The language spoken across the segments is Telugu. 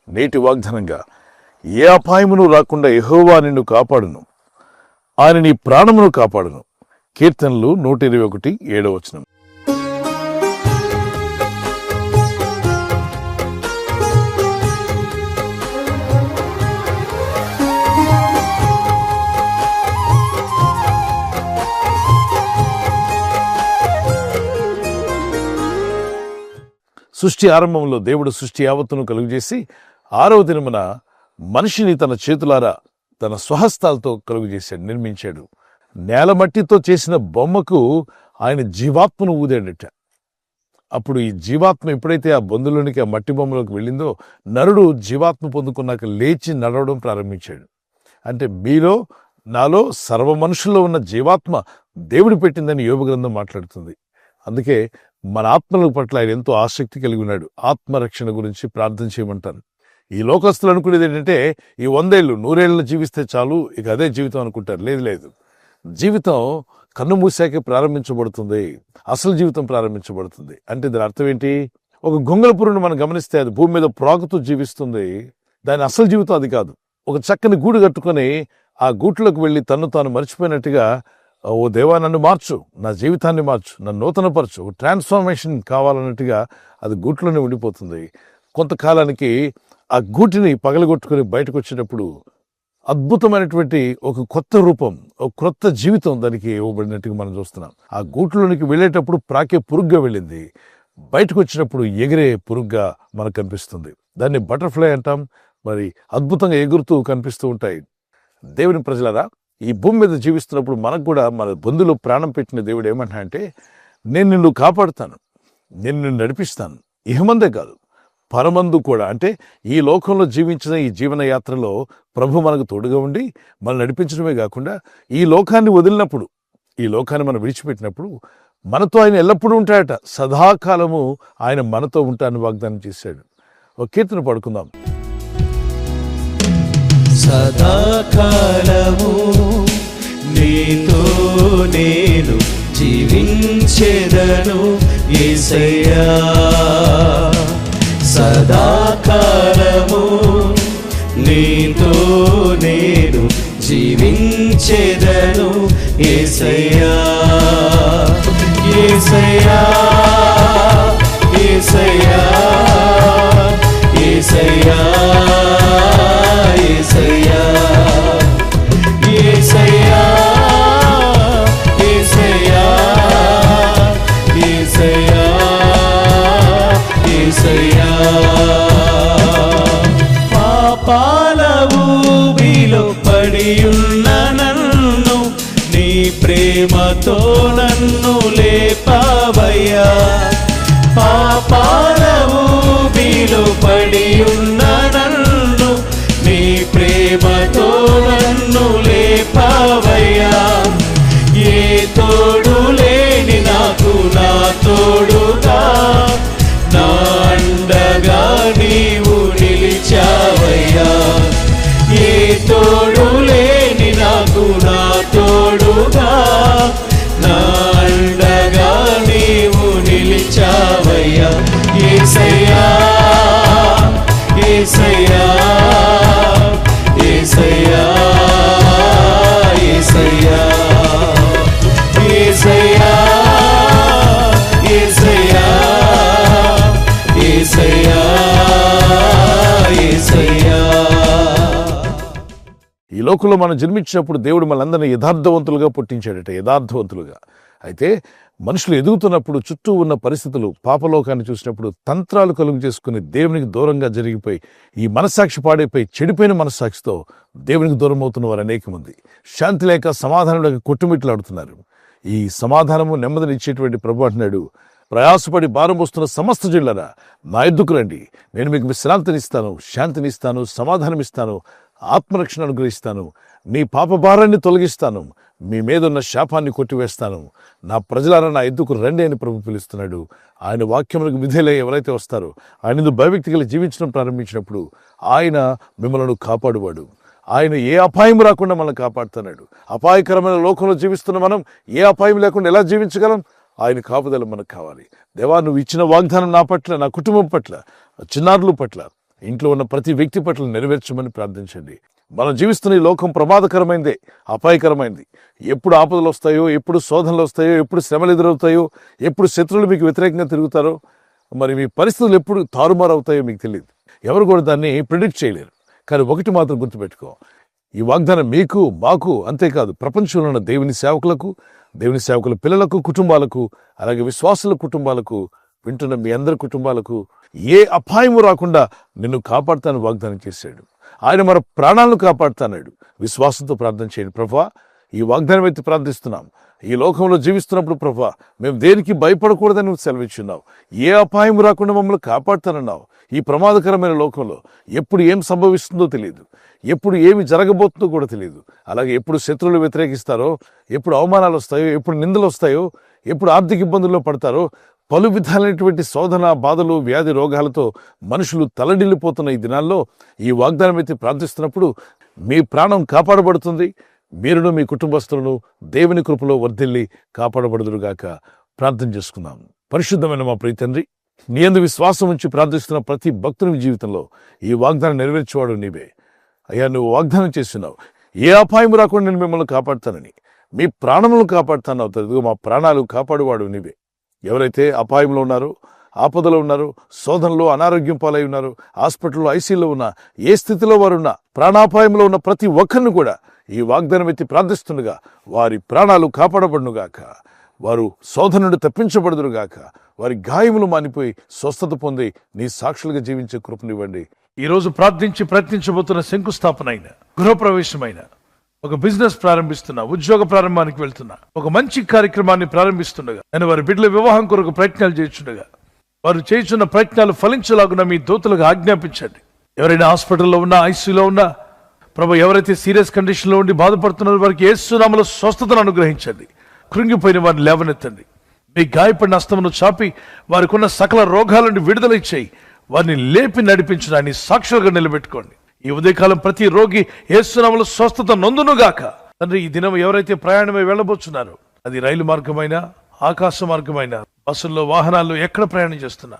నేటి వాగ్దానంగా, ఏ అపాయమును రాకుండా యెహోవా నిన్ను కాపాడును, ఆయన నీ ప్రాణమును కాపాడును. కీర్తనలు 121:7. సృష్టి ఆరంభంలో దేవుడు సృష్టి యావత్తును కలుగజేసి 6వ దినమున మనిషిని తన చేతులారా తన స్వహస్తాలతో కలుగజేశాడు, నిర్మించాడు. నేలమట్టితో చేసిన బొమ్మకు ఆయన జీవాత్మను ఊదాడట. అప్పుడు ఈ జీవాత్మ ఎప్పుడైతే ఆ బొందులోనికి, ఆ మట్టి బొమ్మలోకి వెళ్ళిందో, నరుడు జీవాత్మ పొందుకున్నాక లేచి నడవడం ప్రారంభించాడు. అంటే మీలో, నాలో, సర్వ మనుషుల్లో ఉన్న జీవాత్మ దేవుడు పెట్టిందని యోబు గ్రంథం మాట్లాడుతుంది. అందుకే మన ఆత్మల పట్ల ఆయన ఎంతో ఆసక్తి కలిగి ఉన్నాడు. ఆత్మరక్షణ గురించి ప్రార్థన చేయమంటారు. ఈ లోకస్తులు అనుకునేది ఏంటంటే, ఈ 100 ఏళ్ళు 100 ఏళ్ళు జీవిస్తే చాలు, ఇక అదే జీవితం అనుకుంటారు. లేదు, జీవితం కన్ను మూసాకే ప్రారంభించబడుతుంది, అసలు జీవితం ప్రారంభించబడుతుంది. అంటే దాని అర్థం ఏంటి? ఒక గొంగళ పురుగును మనం గమనిస్తే అది భూమి మీద ప్రాకుతూ జీవిస్తుంది. దాని అసలు జీవితం అది కాదు. ఒక చక్కని గూడు కట్టుకొని ఆ గూట్లోకి వెళ్ళి తను తాను మర్చిపోయినట్టుగా, ఓ దేవా నన్ను మార్చు, నా జీవితాన్ని మార్చు, నన్ను నూతనపరచు, ట్రాన్స్ఫర్మేషన్ కావాలన్నట్టుగా అది గూట్లోనే ఉండిపోతుంది. కొంతకాలానికి ఆ గూటిని పగలగొట్టుకుని బయటకు వచ్చేటప్పుడు అద్భుతమైనటువంటి ఒక కొత్త రూపం, ఒక కొత్త జీవితం దానికి ఇవ్వబడినట్టుగా మనం చూస్తున్నాం. ఆ గూట్లోనికి వెళ్ళేటప్పుడు ప్రాకే పురుగుగా వెళ్ళింది, బయటకు వచ్చినప్పుడు ఎగిరే పురుగుగా మనకు కనిపిస్తుంది. దాన్ని బటర్ఫ్లై అంటాం. మరి అద్భుతంగా ఎగురుతూ కనిపిస్తూ ఉంటాయి. దేవుని ప్రజలారా, ఈ భూమి మీద జీవిస్తున్నప్పుడు మనకు కూడా మన బంధువులు ప్రాణం పెట్టిన దేవుడు ఏమంటా అంటే, నేను నిన్ను కాపాడుతాను, నేను నిన్ను నడిపిస్తాను, ఇహమందే కాదు పరమందు కూడా. అంటే ఈ లోకంలో జీవించిన ఈ జీవన యాత్రలో ప్రభు మనకు తోడుగా ఉండి మనం నడిపించడమే కాకుండా, ఈ లోకాన్ని వదిలినప్పుడు, ఈ లోకాన్ని మనం విడిచిపెట్టినప్పుడు మనతో ఆయన ఎల్లప్పుడూ ఉంటాడట. సదాకాలము ఆయన మనతో ఉంటానని వాగ్దానం చేశాడు. ఒక కీర్తన పడుకుందాం. సదాకాలము నీతో నేను జీవించెదను యేసయ్యా, సదాకాలము నీతో నేను జీవించెదను యేసయ్యా, యేసయ్యా, యేసయ్యా, యేసయ్యా, యేసయ్యా, యేసయ్యా, యేసయ్యా, యేసయ్యా, యేసయ్యా. పాపాల ఊబిలో పడియున్న నన్ను నీ ప్రేమతో నన్ను లేపావయ్యా, పాపాల ఊబిలో పడియున్న నన్ను నీ ప్రేమతో నన్ను లేపావయ్యా, ఏ తోడు లేని నాకు నా తోడుగా, నా అండగా నీవు నిలిచావయ్యా, ఏ తోడు లేని నాకు నా తోడుగా, నా అండగా నీవు నిలిచావయ్యా, యేసయ్యా, యేసయ్యా, యేసయ్యా, యేసయ్యా, యేసయ్యా, యేసయ్యా, యేసయ్యా, యేసయ్యా. ఈ లోకంలో మనం జన్మించినప్పుడు దేవుడు మనందరినీ యథార్థవంతులుగా పుట్టించాడట, యథార్థవంతులుగా. అయితే మనుషులు ఎదుగుతున్నప్పుడు చుట్టూ ఉన్న పరిస్థితులు, పాపలోకాన్ని చూసినప్పుడు తంత్రాలు కలుగు చేసుకుని దేవునికి దూరంగా జరిగిపోయి, ఈ మనస్సాక్షి పాడైపోయి చెడిపోయిన మనస్సాక్షితో దేవునికి దూరం అవుతున్న వారు అనేక మంది. శాంతి లేక, సమాధానం లేక కొట్టుమిట్లాడుతున్నారు. ఈ సమాధానము నెమ్మదిని ఇచ్చేటువంటి ప్రభు అంటున్నాడు, ప్రయాసపడి భారం వస్తున్న సమస్త జనులారా నా ఎద్దుకు రండి, నేను మీకు విశ్రాంతినిస్తాను, శాంతినిస్తాను, సమాధానం ఇస్తాను, ఆత్మరక్షణ అనుగ్రహిస్తాను, నీ పాప భారాన్ని తొలగిస్తాను, మీ మీద ఉన్న శాపాన్ని కొట్టివేస్తాను, నా ప్రజలారా నా ఎద్దుకు రండి అని ప్రభు పిలుస్తున్నాడు. ఆయన వాక్యములకు విధేయులై ఎవరైతే వస్తారో, ఆయన భయభక్తి కలిగి జీవించడం ప్రారంభించినప్పుడు ఆయన మిమ్మల్ని కాపాడువాడు. ఆయన ఏ అపాయం రాకుండా మనల్ని కాపాడుతున్నాడు. అపాయకరమైన లోకంలో జీవిస్తున్న మనం ఏ అపాయం లేకుండా ఎలా జీవించగలం? ఆయన కాపుదల మనకు కావాలి. దేవా, నువ్వు ఇచ్చిన వాగ్దానం నా పట్ల, నా కుటుంబం పట్ల, చిన్నారుల పట్ల, ఇంట్లో ఉన్న ప్రతి వ్యక్తి పట్ల నెరవేర్చమని ప్రార్థించండి. మనం జీవిస్తున్న ఈ లోకం ప్రమాదకరమైందే, అపాయకరమైంది. ఎప్పుడు ఆపదలు వస్తాయో, ఎప్పుడు శోధనలు వస్తాయో, ఎప్పుడు శ్రమలు ఎదురవుతాయో, ఎప్పుడు శత్రువులు మీకు వ్యతిరేకంగా తిరుగుతారో, మరి మీ పరిస్థితులు ఎప్పుడు తారుమారు అవుతాయో మీకు తెలియదు. ఎవరు కూడా దాన్ని ప్రిడిక్ట్ చేయలేరు. కానీ ఒకటి మాత్రం గుర్తుపెట్టుకో, ఈ వాగ్దానం మీకు, మాకు, అంతేకాదు ప్రపంచంలో ఉన్న దేవుని సేవకులకు, దేవుని సేవకుల పిల్లలకు, కుటుంబాలకు, అలాగే విశ్వాసుల కుటుంబాలకు, వింటున్న మీ అందరి కుటుంబాలకు ఏ అపాయము రాకుండా నిన్ను కాపాడుతాను వాగ్దానం చేశాడు. ఆయన మన ప్రాణాలను కాపాడుతాడు. విశ్వాసంతో ప్రార్థన చేయండి. ప్రభువా, ఈ వాగ్దానం ఎత్తి ప్రార్థిస్తున్నాం. ఈ లోకంలో జీవిస్తున్నప్పుడు ప్రభువా, మేము దేనికి భయపడకూడదని నువ్వు సెలవిచ్చున్నావు. ఏ అపాయం రాకుండా మమ్మల్ని కాపాడుతానన్నావు. ఈ ప్రమాదకరమైన లోకంలో ఎప్పుడు ఏం సంభవిస్తుందో తెలియదు, ఎప్పుడు ఏమి జరగబోతుందో కూడా తెలియదు. అలాగే ఎప్పుడు శత్రువులు వ్యతిరేకిస్తారో, ఎప్పుడు అవమానాలు వస్తాయో, ఎప్పుడు నిందలు వస్తాయో, ఎప్పుడు ఆర్థిక ఇబ్బందుల్లో పడతారో, పలు విధాలైనటువంటి శోధన, బాధలు, వ్యాధి, రోగాలతో మనుషులు తలడిల్లిపోతున్న ఈ దినాల్లో ఈ వాగ్దానం ఎత్తి ప్రార్థిస్తున్నప్పుడు మీ ప్రాణం కాపాడబడుతుంది. మీరును మీ కుటుంబస్తులను దేవుని కృపలో వర్ధిల్లి కాపాడబడుదురుగాక. ప్రార్థన చేసుకుందాం. పరిశుద్ధమైన మా ప్రియ తండ్రి, నీ యందు విశ్వాసం ఉంచి ప్రార్థిస్తున్న ప్రతి భక్తుని జీవితంలో ఈ వాగ్దానం నెరవేర్చేవాడు నీవే. అయ్యా, నువ్వు వాగ్దానం చేస్తున్నావు, ఏ అపాయం రాకుండా నేను మిమ్మల్ని కాపాడుతానని. మీ ప్రాణములను కాపాడుతాను. ఇదిగో మా ప్రాణాలు కాపాడువాడు నీవే. ఎవరైతే అపాయంలో ఉన్నారో, ఆపదలో ఉన్నారో, శోధనలో, అనారోగ్యం పాలై ఉన్నారు, హాస్పిటల్లో, ఐసీలో ఉన్న, ఏ స్థితిలో వారు ఉన్నా, ప్రాణాపాయంలో ఉన్న ప్రతి ఒక్కరిని కూడా ఈ వాగ్దానం ఎత్తి ప్రార్థిస్తుండగా వారి ప్రాణాలు కాపాడబడునుగాక, వారు శోధన నుండి తప్పించబడుదురుగాక, వారి గాయములు మానిపోయి స్వస్థత పొంది నీ సాక్షులుగా జీవించే కృపనివ్వండి. ఈరోజు ప్రార్థించి ప్రయత్నించబోతున్న శంకుస్థాపన అయిన, గృహప్రవేశమైన, ఒక బిజినెస్ ప్రారంభిస్తున్నా, ఉద్యోగ ప్రారంభానికి వెళ్తున్నా, ఒక మంచి కార్యక్రమాన్ని ప్రారంభిస్తుండగా, నేను వారి బిడ్డల వివాహం కొరకు ప్రయత్నాలు చేస్తుండగా, వారు చేస్తున్న ప్రయత్నాలు ఫలించలాగున మీ దూతలకు ఆజ్ఞాపించండి. ఎవరైనా హాస్పిటల్లో ఉన్నా, ఐసీలో ఉన్నా, ప్రభు, ఎవరైతే సీరియస్ కండిషన్లో ఉండి బాధపడుతున్నారో వారికి యేసు నామములో స్వస్థతను అనుగ్రహించండి. కృంగిపోయిన వారిని లేవనెత్తండి. మీ గాయపడిన హస్తమును చాపి వారికి ఉన్న సకల రోగాల నుండి విడుదల ఇచ్చేయి. వారిని లేపి నడిపించడాన్ని సాక్షులుగా నిలబెట్టుకోండి. ఈ ఉదయకాలం ప్రతి రోగి యేసు నామములో స్వస్థత నొందునుగాక. తండ్రి, ఈ దినం ఎవరైతే ప్రయాణమై వెళ్ళబోతున్నారో, అది రైలు మార్గమైనా, ఆకాశ మార్గమైనా, బస్సుల్లో, వాహనాల్లో ఎక్కడ ప్రయాణం చేస్తున్నా,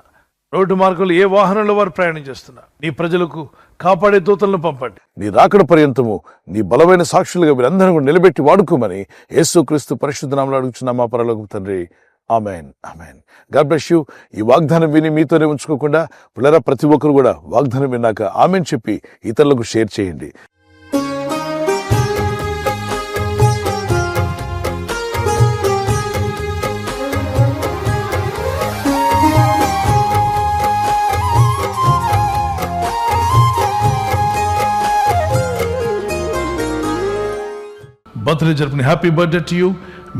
రోడ్డు మార్గంలో ఏ వాహనంలో వారు ప్రయాణం చేస్తున్నా, నీ ప్రజలకు కాపాడే దూతలను పంపండి. నీ రాకడ పర్యంతము నీ బలమైన సాక్షులుగా వీరందరూ కూడా నిలబెట్టి వాడుకోమని యేసుక్రీస్తు పరిశుద్ధ నామములో అడుగుచున్నాం మా పరలోకపు తండ్రి. Amen, amen. God bless you. ఈ వాగ్దానం విని మీతోనే ఉంచుకోకుండా పిల్లరా, ప్రతి ఒక్కరు కూడా వాగ్దానం విన్నాక ఆమెన్ చెప్పి ఇతరులకు షేర్ చేయండి. Birthday Jarpani, happy birthday to you.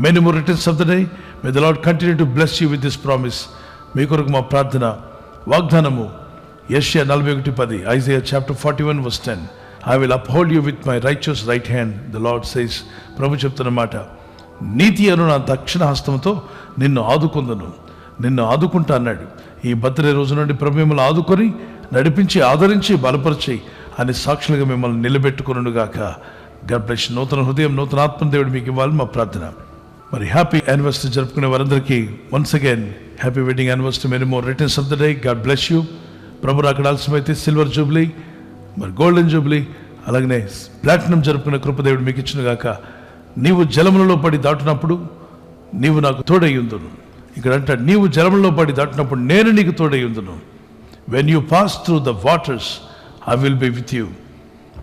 Many more returns of the day. May the Lord continue to bless you with this promise. మీ కొరకు మా ప్రార్థన వాగ్దానము యెషయా 41:10, Isaiah chapter 41 verse 10. I will uphold you with my righteous right hand, the Lord says. ప్రభు చెప్తున్న మాట, నీతి అను నా దక్షిణ హస్తముతో నిన్ను ఆదుకుందును, నిన్ను ఆదుకుంటా అన్నాడు. ఈ బర్త్డే రోజు నుండి ప్రభు మిమ్మల్ని ఆదుకొని నడిపించి, ఆదరించి, బలపరిచి అని సాక్షులుగా మిమ్మల్ని నిలబెట్టుకునుగాక. God bless you. నూతన హృదయం, నూతన ఆత్మ దేవుడు మీకు ఇవ్వాలని మా ప్రార్థన. మరి హ్యాపీ యానివర్సరీ జరుపుకునే వారందరికీ once again happy wedding anniversary. Many more returns of the day. God bless you. ప్రభు అక్కడ ఆలస్యమైతే సిల్వర్ జూబ్లీ, మరి గోల్డెన్ జూబ్లీ, అలాగనే ప్లాటినం జరుపుకునే కృపదేవుడు మీకు ఇచ్చిన గాక. నీవు జలములలో పడి దాటినప్పుడు నీవు నాకు తోడయ్యుందును. ఇక్కడ అంటాడు, నీవు జలములలో పడి దాటినప్పుడు నేను నీకు తోడయ్యుందును. When you pass through the waters I will be with you.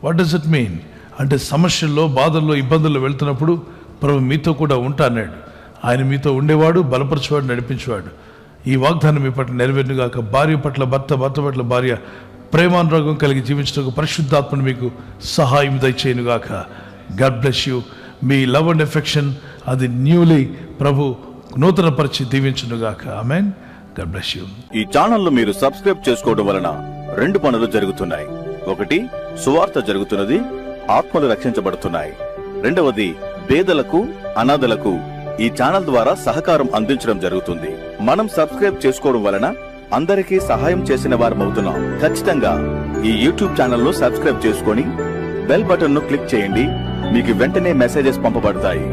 What does it mean అంటే, సమస్యల్లో, బాధల్లో, ఇబ్బందుల్లో వెళ్తున్నప్పుడు ప్రభు మీతో కూడా ఉంటా అన్నాడు. ఆయన మీతో ఉండేవాడు, బలపరచేవాడు, నడిపించేవాడు. ఈ వాగ్దానం మీ పట్ల నెరవేరునుగాక. భార్య పట్ల భర్త, భర్త పట్ల భార్య ప్రేమానురాగం కలిగి జీవించడానికి పరిశుద్ధాత్మను మీకు సహాయం దయచేయునుగాక. God bless you. మీ లవ్ అండ్ ఎఫెక్షన్ అది న్యూలీ ప్రభు నూతన పరిచి దీవించునుగాక. ఆమేన్. God bless you. ఈ ఛానల్ మీరు సబ్స్క్రైబ్ చేసుకోవడం వలన 2 పనులు జరుగుతున్నాయి. ఒకటి, సువార్త జరుగుతున్నది, ఆత్మలు రక్షించబడుతున్నాయి. రెండవది, పేదలకు, అనాథలకు ఈ ఛానల్ ద్వారా సహకారం అందించడం జరుగుతుంది. మనం సబ్స్క్రైబ్ చేసుకోవడం వలన అందరికీ సహాయం చేసిన వారమవుతున్నాం. ఖచ్చితంగా ఈ యూట్యూబ్ ఛానల్ ను సబ్స్క్రైబ్ చేసుకొని బెల్ బటన్ ను క్లిక్ చేయండి. మీకు వెంటనే మెసేజెస్ పంపబడతాయి.